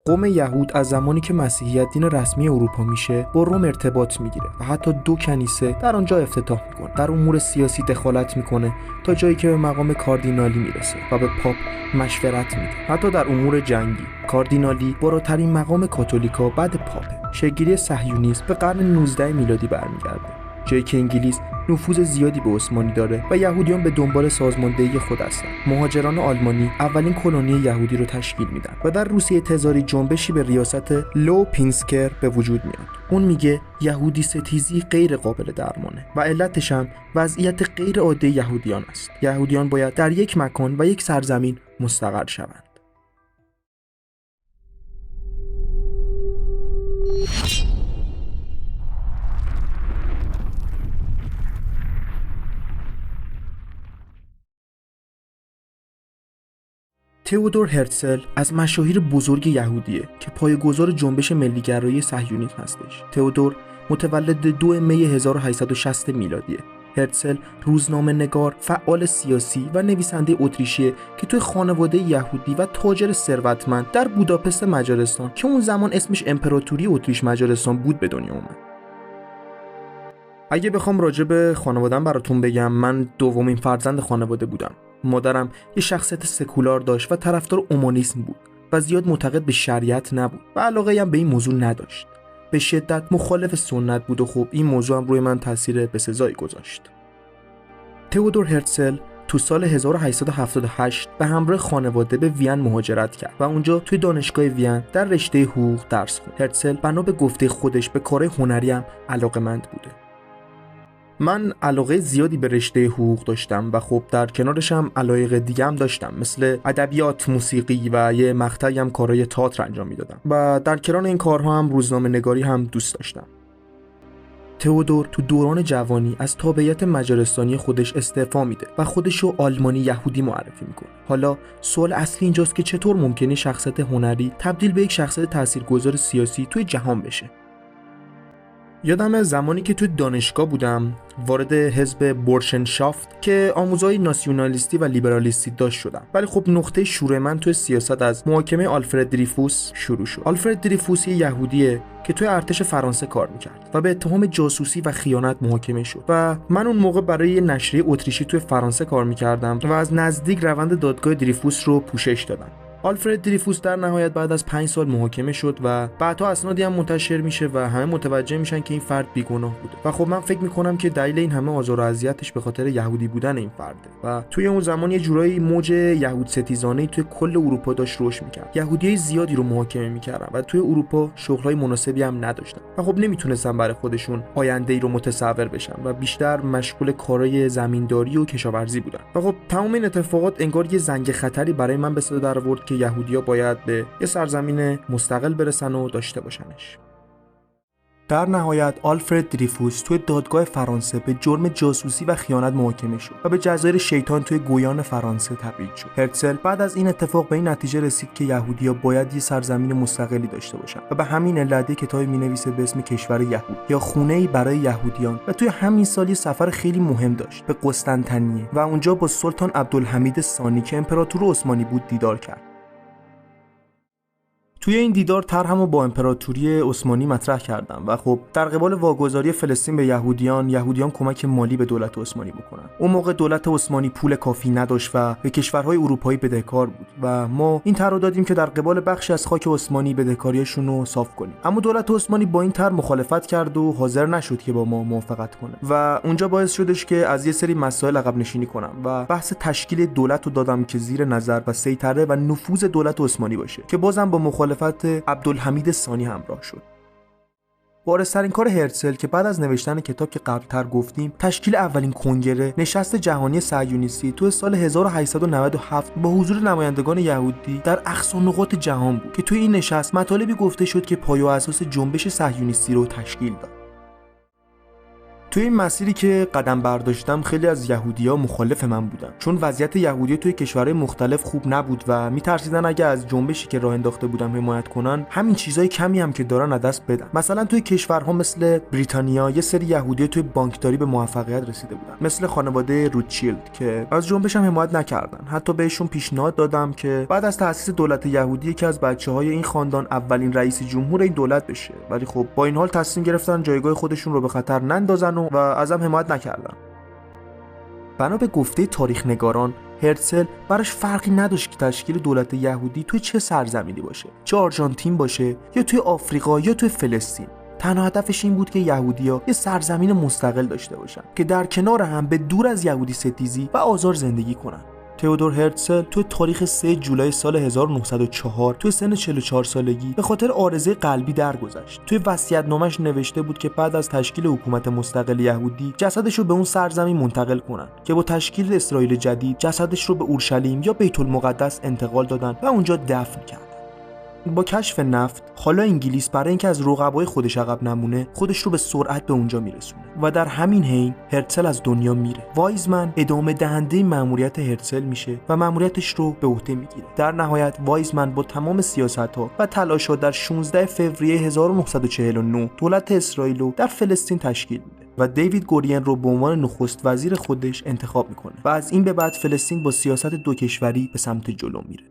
قوم یهود از زمانی که مسیحیت دین رسمی اروپا میشه با روم ارتباط میگیره و حتی 2 کنیسه در آنجا افتتاح میکنه. در امور سیاسی دخالت میکنه تا جایی که به مقام کاردینالی میرسه و به پاپ مشورت میده. حتی در امور جنگی کاردینالی بالاترین مقام کاتولیکا بعد پاپه. شکل‌گیری صهیونیسم به قرن 19 میلادی برمیگرده، جایی که انگلیس نفوذ زیادی به عثمانی داره و یهودیان به دنبال سازماندهی خود هستند. مهاجران آلمانی اولین کلونی یهودی رو تشکیل میدن و در روسیه تزاری جنبشی به ریاست لو پینسکر به وجود میاد. اون میگه یهودی ستیزی غیر قابل درمانه و علتش هم وضعیت غیر عادی یهودیان است. یهودیان باید در یک مکان و یک سرزمین مستقر شوند. تئودور هرتزل از مشاهیر بزرگ یهودیه که پایه‌گذار جنبش ملی‌گرایی صهیونیسم هستش. تئودور متولد 2 می 1860 میلادیه. هرتزل روزنامه‌نگار، فعال سیاسی و نویسنده اتریشیه که توی خانواده یهودی و تاجر ثروتمند در بوداپست مجارستان که اون زمان اسمش امپراتوری اتریش مجارستان بود به دنیا اومد. اگه بخوام راجع به خانواده‌ام براتون بگم، من دومین فرزند خانواده بودم. مادرم یه شخصیت سکولار داشت و طرفدار اومانیسم بود و زیاد معتقد به شریعت نبود و علاقه‌ای هم به این موضوع نداشت. به شدت مخالف سنت بود و خب این موضوع هم روی من تاثیر بسزایی گذاشت. تئودور هرتزل تو سال 1878 به همراه خانواده به وین مهاجرت کرد و اونجا توی دانشگاه وین در رشته حقوق درس خوند. هرتزل بنا به گفته خودش به کارهای هنری هم علاقه‌مند بوده. من علاقه زیادی به رشته حقوق داشتم و خب در کنارش هم علایق دیگه هم داشتم، مثل ادبیات، موسیقی و یه مقطعی هم کارهای تئاتر انجام میدادم و در کنار این کارها هم روزنامه نگاری هم دوست داشتم. تئودور تو دوران جوانی از تابعیت مجارستانی خودش استعفا میده و خودش رو آلمانی یهودی معرفی میکنه. حالا سوال اصلی اینجاست که چطور ممکنه شخصیت هنری تبدیل به یک شخصیت تاثیرگذار سیاسی توی جهان بشه. یادم زمانی که توی دانشگاه بودم وارد حزب بورشنشافت که آموزهای ناسیونالیستی و لیبرالیستی داشت شدم، ولی خب نقطه شروع من توی سیاست از محاکمه آلفرد دریفوس شروع شد. آلفرد دریفوس یه یهودیه که توی ارتش فرانسه کار میکرد و به اتهام جاسوسی و خیانت محاکمه شد و من اون موقع برای یه نشریه اتریشی توی فرانسه کار میکردم و از نزدیک روند دادگاه دریفوس رو پوشش دادم. آلفرد دریفوس در نهایت بعد از 5 سال محاکمه شد و بعدها اسنادی هم منتشر میشه و همه متوجه میشن که این فرد بیگناه بوده و خب من فکر میکنم که دلیل این همه آزار و اذیتش به خاطر یهودی بودن این فرده و توی اون زمان یه جورایی موج یهود ستیزانه‌ای توی کل اروپا داشت رشد میکرد. یهودیای زیادی رو محاکمه میکردن و توی اروپا شغلای مناسبی هم نداشتن و خب نمیتونستن برای خودشون آینده‌ای رو متصور بشن و بیشتر مشغول کارهای زمینداری و کشاورزی بودن و خب تمام این اتفاقات انگار یه زنگ خطری برای من به صدا در آورد که یهودی‌ها باید به یه سرزمین مستقل برسن و داشته باشنش. در نهایت آلفرد دریفوس توی دادگاه فرانسه به جرم جاسوسی و خیانت محاکمه شد و به جزایر شیطان توی گویان فرانسه تبعید شد. هرتزل بعد از این اتفاق به این نتیجه رسید که یهودی‌ها باید یه سرزمین مستقلی داشته باشن و به همین علت کتابی می‌نویسه به اسم کشور یهود یا خونه‌ای برای یهودیان و توی همین سال یه سفر خیلی مهم داشت به قسطنطنیه و اونجا با سلطان عبدالحمید ثانی که امپراتور عثمانی بود دیدار کرد. توی این دیدار طرحمو با امپراتوری عثمانی مطرح کردم و خب در قبال واگذاری فلسطین به یهودیان کمک مالی به دولت عثمانی بکنن. اون موقع دولت عثمانی پول کافی نداشت و به کشورهای اروپایی بدهکار بود و ما این طرح رو دادیم که در قبال بخشی از خاک عثمانی بدهکاریشون رو صاف کنیم. اما دولت عثمانی با این طرح مخالفت کرد و حاضر نشد که با ما موافقت کنه و اونجا باعث شدش که از یه سری مسائل عقب نشینی کنم و بحث تشکیل دولت رو دادم که زیر نظر و سیطره و نفوذ دولت عثمانی باشه که بازم با مخالفت عبدالحمید ثانی همراه شد. وارث‌ترین کار هرتزل که بعد از نوشتن کتاب که قبلتر گفتیم تشکیل اولین کنگره نشست جهانی صهیونیستی تو سال 1897 با حضور نمایندگان یهودی در اقصا نقاط جهان بود که توی این نشست مطالبی گفته شد که پایه و اساس جنبش صهیونیستی رو تشکیل داد. توی این مسیری که قدم برداشتم خیلی از یهودی‌ها مخالف من بودن، چون وضعیت یهودی توی کشورهای مختلف خوب نبود و میترسیدن اگه از جنبشی که راه انداخته بودم حمایت کنن، همین چیزای کمی هم که دارن از دست بدن. مثلا توی کشورها مثل بریتانیا یه سری یهودی توی بانکداری به موفقیت رسیده بودن، مثل خانواده روتشیلد که از جنبشم حمایت نکردن. حتی بهشون پیشنهاد دادم که بعد از تأسیس دولت یهودی که از بچه‌های این خاندان اولین رئیس جمهور این دولت بشه، ولی خب با این حال تصمیم گرفتن جایگاه خودشون رو به خطر نندازن و ازم حمایت نکردن. بنا به گفته تاریخ نگاران، هرتزل براش فرقی نداشت که تشکیل دولت یهودی توی چه سرزمینی باشه، چه آرژانتین باشه یا توی آفریقا یا توی فلسطین. تنها هدفش این بود که یهودی‌ها یه سرزمین مستقل داشته باشن که در کنار هم به دور از یهودی ستیزی و آزار زندگی کنن. تئودور هرتزل توی تاریخ 3 جولای سال 1904 توی سن 44 سالگی به خاطر عارضه قلبی درگذشت. توی وصیت‌نامه‌اش نوشته بود که بعد از تشکیل حکومت مستقل یهودی جسدش رو به اون سرزمین منتقل کنن که با تشکیل اسرائیل جدید جسدش رو به اورشلیم یا بیت المقدس انتقال دادن و اونجا دفن کردن. با کشف نفت، حالا انگلیس برای اینکه از رقبای خودش عقب نمونه، خودش رو به سرعت به اونجا میرسونه و در همین حین هرتزل از دنیا میره. وایزمن ادامه دهنده مأموریت هرتزل میشه و مأموریتش رو به عهده میگیره. در نهایت وایزمن با تمام سیاست‌ها و تلاش‌ها در 16 فوریه 1949 دولت اسرائیل رو در فلسطین تشکیل میده و دیوید گورین رو به عنوان نخست وزیر خودش انتخاب میکنه و از این به بعد فلسطین با سیاست دو کشوری به سمت جلو میره.